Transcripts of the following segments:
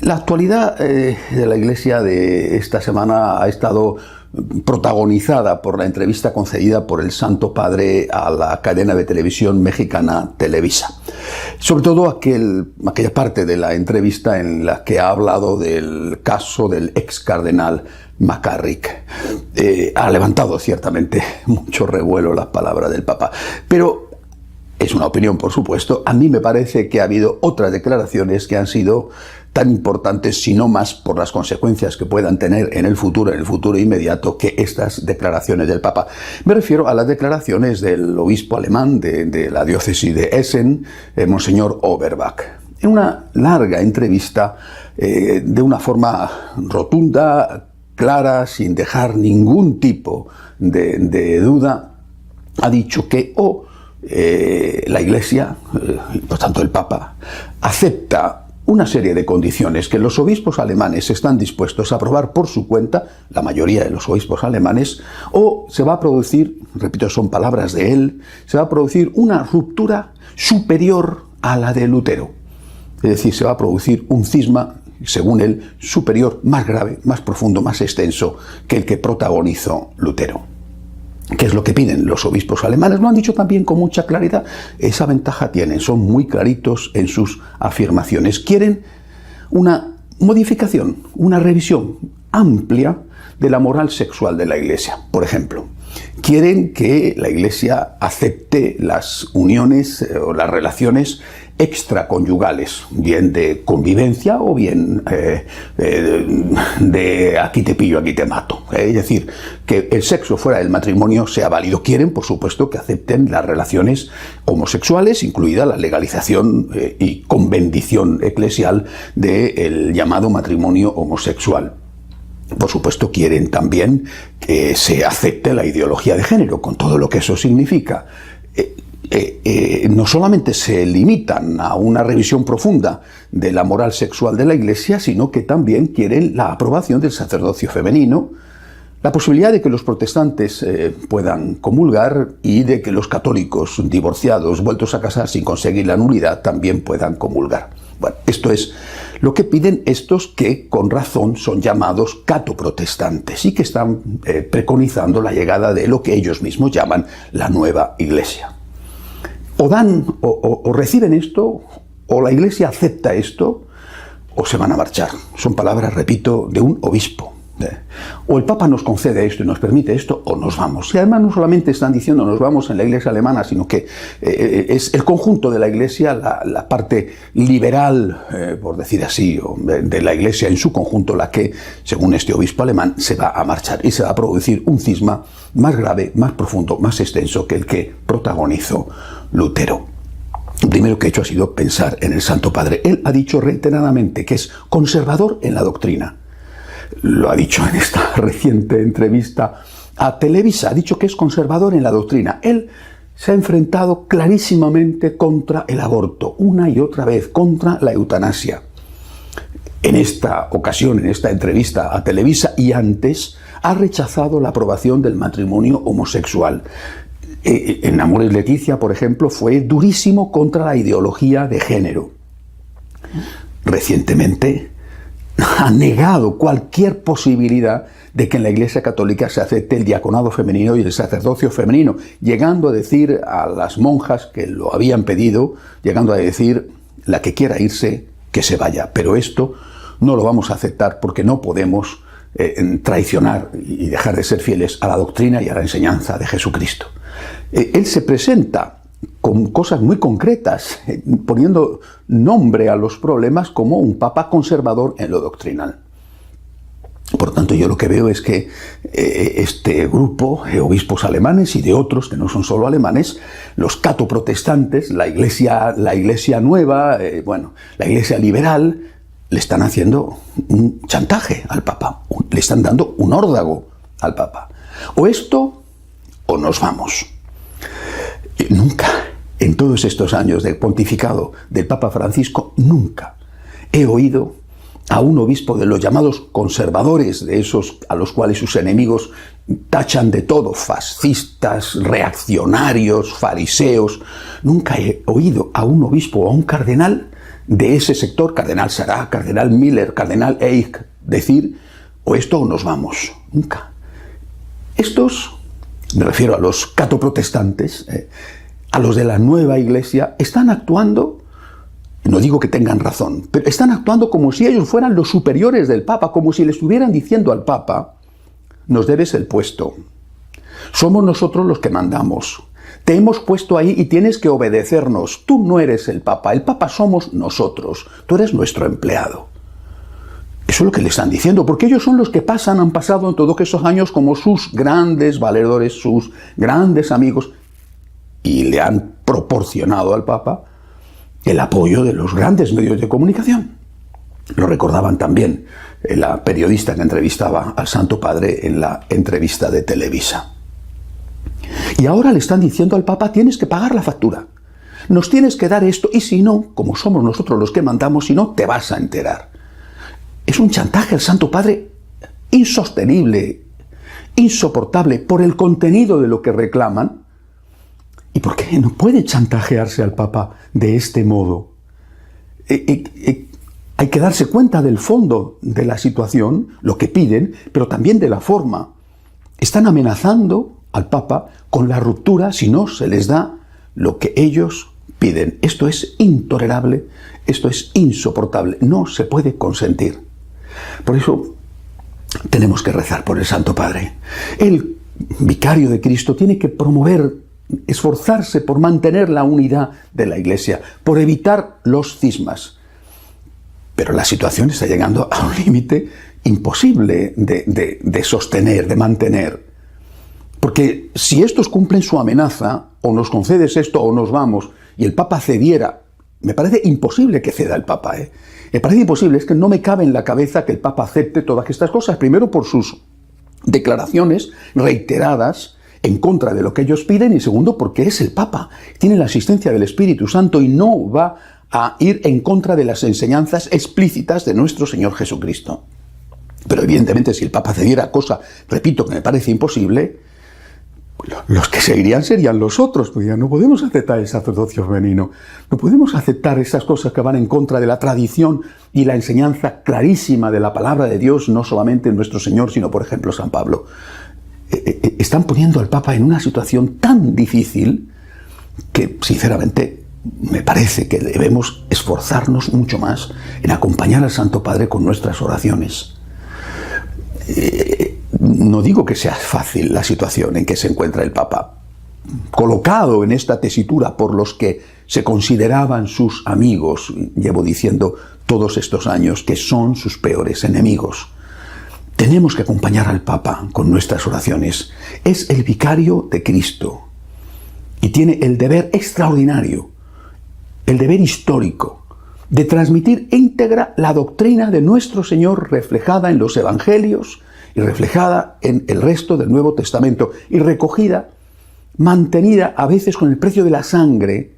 La actualidad de la Iglesia de esta semana ha estado protagonizada por la entrevista concedida por el Santo Padre a la cadena de televisión mexicana Televisa. Sobre todo aquella parte de la entrevista en la que ha hablado del caso del ex cardenal McCarrick. Ha levantado ciertamente mucho revuelo las palabras del Papa, pero es una opinión, por supuesto. A mí me parece que ha habido otras declaraciones que han sido tan importantes, si no más, por las consecuencias que puedan tener en el futuro inmediato, que estas declaraciones del Papa. Me refiero a las declaraciones del obispo alemán de la diócesis de Essen, Monseñor Oberbach. En una larga entrevista, de una forma rotunda, clara, sin dejar ningún tipo de duda, ha dicho que la Iglesia, por tanto el Papa, acepta una serie de condiciones que los obispos alemanes están dispuestos a aprobar por su cuenta, la mayoría de los obispos alemanes, o se va a producir, repito, son palabras de él, se va a producir una ruptura superior a la de Lutero. Es decir, se va a producir un cisma, según él, superior, más grave, más profundo, más extenso que el que protagonizó Lutero. ¿Qué es lo que piden los obispos alemanes? Lo han dicho también con mucha claridad. Esa ventaja tienen, son muy claritos en sus afirmaciones. Quieren una modificación, una revisión amplia de la moral sexual de la Iglesia. Por ejemplo, quieren que la Iglesia acepte las uniones o las relaciones extraconyugales, bien de convivencia o bien de aquí te pillo, aquí te mato. Es decir, que el sexo fuera del matrimonio sea válido. Quieren, por supuesto, que acepten las relaciones homosexuales, incluida la legalización y con bendición eclesial del llamado matrimonio homosexual. Por supuesto, quieren también que se acepte la ideología de género, con todo lo que eso significa. No solamente se limitan a una revisión profunda de la moral sexual de la Iglesia, sino que también quieren la aprobación del sacerdocio femenino, la posibilidad de que los protestantes puedan comulgar y de que los católicos divorciados, vueltos a casar sin conseguir la nulidad, también puedan comulgar. Bueno, esto es lo que piden estos que, con razón, son llamados catoprotestantes y que están preconizando la llegada de lo que ellos mismos llaman la nueva Iglesia. O dan, o reciben esto, o la Iglesia acepta esto, o se van a marchar. Son palabras, repito, de un obispo. O el Papa nos concede esto y nos permite esto, o nos vamos. Y además no solamente están diciendo nos vamos en la Iglesia alemana, sino que es el conjunto de la Iglesia, la parte liberal, por decir así, de la Iglesia en su conjunto, la que, según este obispo alemán, se va a marchar y se va a producir un cisma más grave, más profundo, más extenso que el que protagonizó Lutero. Lo primero que he hecho ha sido pensar en el Santo Padre. Él ha dicho reiteradamente que es conservador en la doctrina. Lo ha dicho en esta reciente entrevista a Televisa, ha dicho que es conservador en la doctrina. Él se ha enfrentado clarísimamente contra el aborto, una y otra vez, contra la eutanasia. En esta ocasión, en esta entrevista a Televisa y antes, ha rechazado la aprobación del matrimonio homosexual. En Amores Leticia, por ejemplo, fue durísimo contra la ideología de género. Recientemente ha negado cualquier posibilidad de que en la Iglesia Católica se acepte el diaconado femenino y el sacerdocio femenino, llegando a decir a las monjas que lo habían pedido, llegando a decir, la que quiera irse, que se vaya. Pero esto no lo vamos a aceptar porque no podemos traicionar y dejar de ser fieles a la doctrina y a la enseñanza de Jesucristo. Él se presenta con cosas muy concretas, poniendo nombre a los problemas como un papa conservador en lo doctrinal. Por tanto, yo lo que veo es que este grupo de obispos alemanes y de otros que no son solo alemanes, los catoprotestantes, la iglesia nueva, la iglesia liberal, le están haciendo un chantaje al Papa, le están dando un órdago al Papa. O esto, o nos vamos. Nunca, en todos estos años de pontificado del Papa Francisco, nunca he oído a un obispo de los llamados conservadores, de esos a los cuales sus enemigos tachan de todo, fascistas, reaccionarios, fariseos. Nunca he oído a un obispo o a un cardenal de ese sector, cardenal Sarah, cardenal Miller, cardenal Eick, decir o esto o nos vamos. Nunca. Estos, me refiero a los catoprotestantes, a los de la nueva iglesia, están actuando, no digo que tengan razón, pero están actuando como si ellos fueran los superiores del Papa, como si le estuvieran diciendo al Papa: nos debes el puesto, somos nosotros los que mandamos, te hemos puesto ahí y tienes que obedecernos, tú no eres el Papa somos nosotros, tú eres nuestro empleado. Eso es lo que le están diciendo, porque ellos son los que han pasado en todos esos años como sus grandes valedores, sus grandes amigos, y le han proporcionado al Papa el apoyo de los grandes medios de comunicación. Lo recordaban también la periodista que entrevistaba al Santo Padre en la entrevista de Televisa. Y ahora le están diciendo al Papa: tienes que pagar la factura, nos tienes que dar esto, y si no, como somos nosotros los que mandamos, si no, te vas a enterar. Es un chantaje al Santo Padre insostenible, insoportable, por el contenido de lo que reclaman. ¿Y por qué no puede chantajearse al Papa de este modo? Hay que darse cuenta del fondo de la situación, lo que piden, pero también de la forma. Están amenazando al Papa con la ruptura si no se les da lo que ellos piden. Esto es intolerable, esto es insoportable, no se puede consentir. Por eso tenemos que rezar por el Santo Padre. El vicario de Cristo tiene que promover, esforzarse por mantener la unidad de la Iglesia, por evitar los cismas. Pero la situación está llegando a un límite imposible de sostener, de mantener. Porque si estos cumplen su amenaza, o nos concedes esto o nos vamos, y el Papa cediera, me parece imposible que ceda el Papa, Me parece imposible, es que no me cabe en la cabeza que el Papa acepte todas estas cosas. Primero, por sus declaraciones reiteradas en contra de lo que ellos piden, y segundo, porque es el Papa, tiene la asistencia del Espíritu Santo y no va a ir en contra de las enseñanzas explícitas de nuestro Señor Jesucristo. Pero evidentemente, si el Papa cediera, cosa, repito, que me parece imposible, los que seguirían serían los otros, porque no podemos aceptar el sacerdocio femenino, no podemos aceptar esas cosas que van en contra de la tradición y la enseñanza clarísima de la palabra de Dios, no solamente en nuestro Señor, sino por ejemplo San Pablo. Están poniendo al Papa en una situación tan difícil que sinceramente me parece que debemos esforzarnos mucho más en acompañar al Santo Padre con nuestras oraciones. No digo que sea fácil la situación en que se encuentra el Papa, colocado en esta tesitura por los que se consideraban sus amigos. Llevo diciendo todos estos años que son sus peores enemigos. Tenemos que acompañar al Papa con nuestras oraciones. Es el vicario de Cristo y tiene el deber extraordinario, el deber histórico, de transmitir íntegra la doctrina de nuestro Señor reflejada en los Evangelios y reflejada en el resto del Nuevo Testamento y recogida, mantenida a veces con el precio de la sangre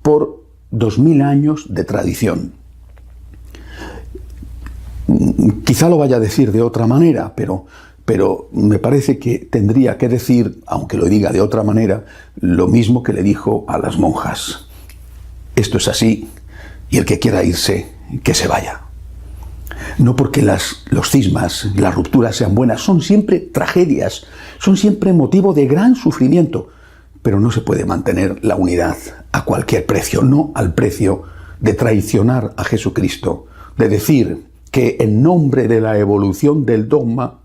por 2000 años de tradición. Quizá lo vaya a decir de otra manera, pero me parece que tendría que decir, aunque lo diga de otra manera, lo mismo que le dijo a las monjas. Esto es así, y el que quiera irse, que se vaya. No porque los cismas, las rupturas sean buenas, son siempre tragedias, son siempre motivo de gran sufrimiento, pero no se puede mantener la unidad a cualquier precio, no al precio de traicionar a Jesucristo, de decir que en nombre de la evolución del dogma,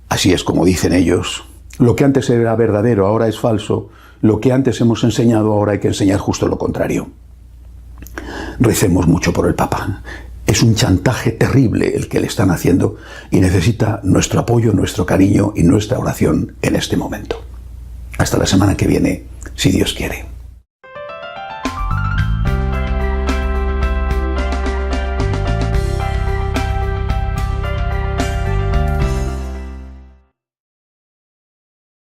así es como dicen ellos, lo que antes era verdadero ahora es falso, lo que antes hemos enseñado ahora hay que enseñar justo lo contrario. Recemos mucho por el Papa. Es un chantaje terrible el que le están haciendo y necesita nuestro apoyo, nuestro cariño y nuestra oración en este momento. Hasta la semana que viene, si Dios quiere.